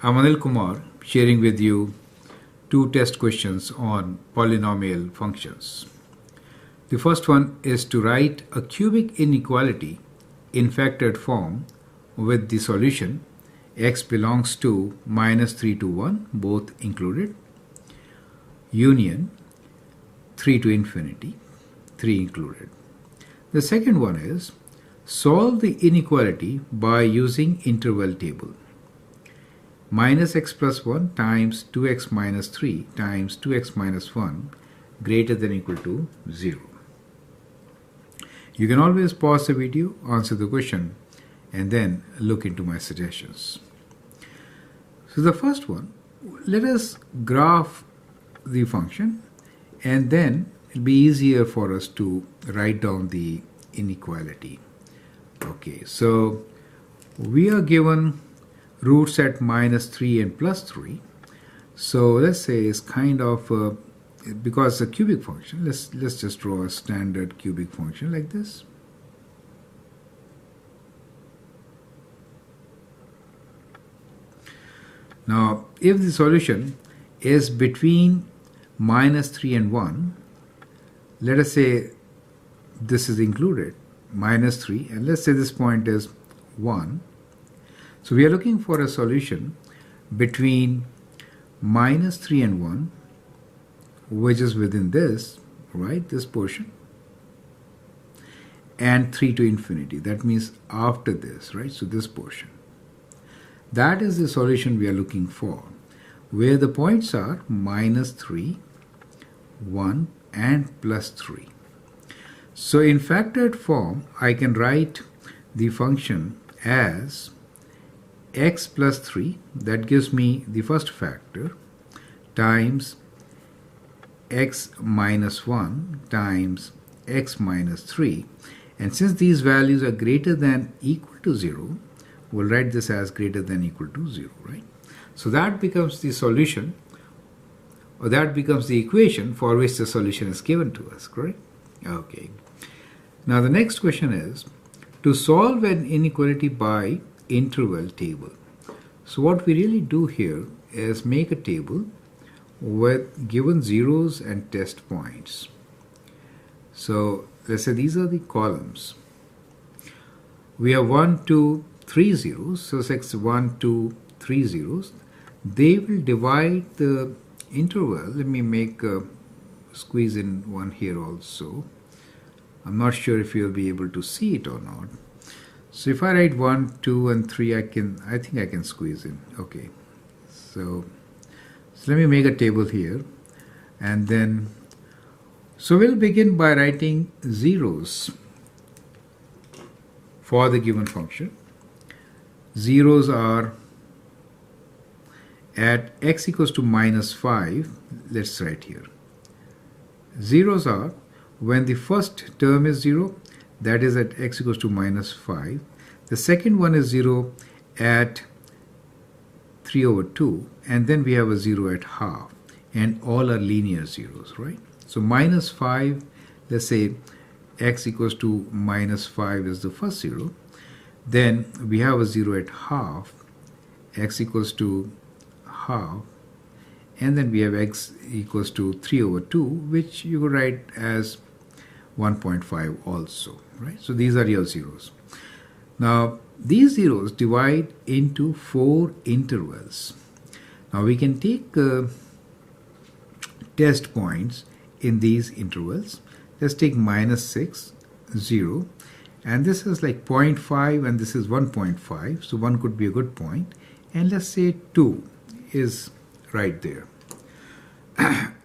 I'm Anil Kumar, sharing with you two test questions on polynomial functions. The first one is to write a cubic inequality in factored form with the solution x belongs to -3 to 1, both included, union 3 to infinity, 3 included. The second one is solve the inequality by using interval table. Minus x plus 1 times 2x minus 3 times 2x minus 1 greater than or equal to 0. You can always pause the video, answer the question, and then look into my suggestions. So the first one, let us graph the function, and then it'll be easier for us to write down the inequality. Okay, so we are given roots at -3 and +3. So let's say it's kind of because it's a cubic function. Let's just draw a standard cubic function like this. Now, if the solution is between -3 and 1, let us say this is included, -3, and let's say this point is 1. So we are looking for a solution between -3 and 1, which is within this, right, this portion, and 3 to infinity. That means after this, right, so this portion. That is the solution we are looking for, where the points are -3, 1, and +3. So in factored form, I can write the function as x plus 3, that gives me the first factor, times x minus 1 times x minus 3. And since these values are greater than or equal to 0, we'll write this as greater than or equal to 0, right? So that becomes the solution, or that becomes the equation for which the solution is given to us, correct? Okay. Now the next question is to solve an inequality by interval table. So what we really do here is make a table with given zeros and test points. So let's say these are the columns. We have 1, 2, 3 zeros. So 6, 1, 2, 3 zeros. They will divide the interval. Let me make squeeze in one here also. I'm not sure if you'll be able to see it or not. So if I write 1, 2, and 3, I think I can squeeze in. Okay. So let me make a table here, and then so we'll begin by writing zeros for the given function. Zeros are at x equals to -5. Let's write here. Zeros are when the first term is 0, that is at x equals to -5. The second one is 0 at 3/2, and then we have a 0 at half, and all are linear zeros, right? So -5, let's say x equals to -5 is the first 0. Then we have a 0 at half, x equals to half, and then we have x equals to 3/2, which you could write as 1.5 also, right? So these are your zeros. Now these zeros divide into 4 intervals. Now we can take test points in these intervals. Let's take -6, 0, and this is like 0.5, and this is 1.5, so 1 could be a good point, and let's say 2 is right there.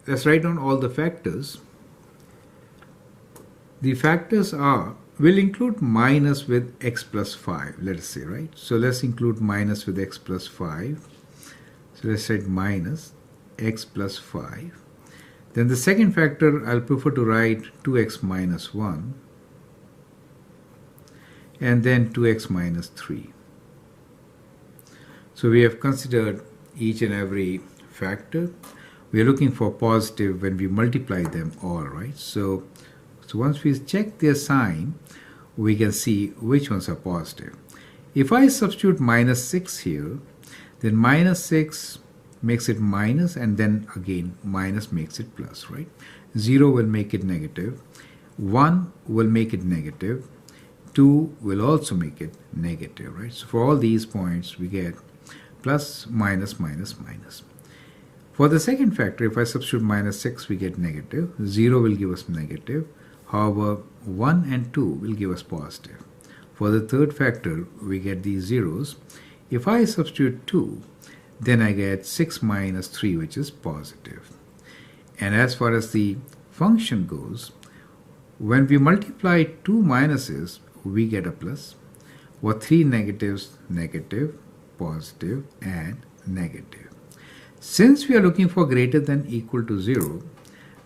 Let's write down all the factors. The factors are, we'll include minus with x plus 5, let's say, right? So let's include minus with x plus 5. So let's write minus x plus 5. Then the second factor, I'll prefer to write 2x minus 1. And then 2x minus 3. So we have considered each and every factor. We are looking for positive when we multiply them all, right? So once we check their sign, we can see which ones are positive. If I substitute -6 here, Then minus 6 makes it minus, and then again minus makes it plus, right? 0 will make it negative. 1 will make it negative. 2 will also make it negative, right? So for all these points, we get plus, minus, minus, minus. For the second factor, if I substitute minus 6, we get negative. 0 will give us negative. However, 1 and 2 will give us positive. For the third factor, we get these zeros. If I substitute 2, then I get 6 minus 3, which is positive. And as far as the function goes, when we multiply 2 minuses, we get a plus. For 3 negatives, negative, positive, and negative. Since we are looking for greater than equal to 0,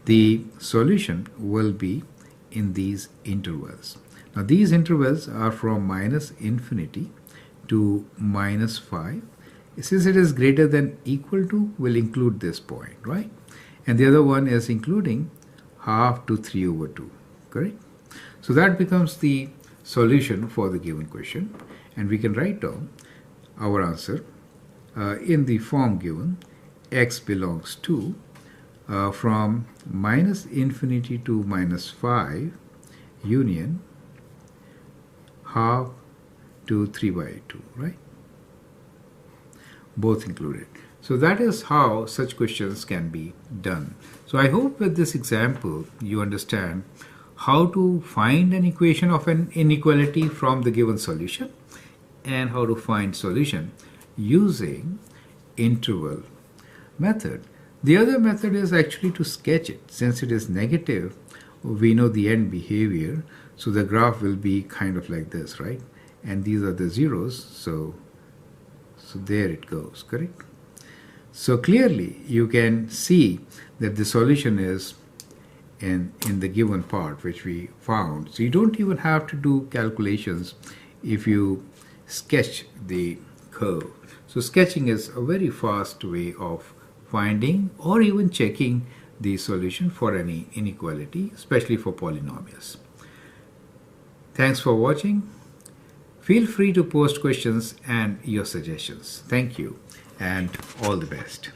the solution will be in these intervals. Now these intervals are from minus infinity to minus 5. Since it is greater than equal to, we'll include this point, right? And the other one is including half to 3 over 2, correct? So that becomes the solution for the given question, and we can write down our answer in the form given. X belongs to from minus infinity to minus 5 union half to 3/2, right? Both included. So that is how such questions can be done. So I hope with this example you understand how to find an equation of an inequality from the given solution and how to find solution using interval method. The other method is actually to sketch it. Since it is negative, we know the end behavior, so the graph will be kind of like this, right? And these are the zeros, so there it goes, correct? So clearly you can see that the solution is in the given part which we found. So you don't even have to do calculations if you sketch the curve. So sketching is a very fast way of finding or even checking the solution for any inequality, especially for polynomials. Thanks for watching. Feel free to post questions and your suggestions. Thank you and all the best.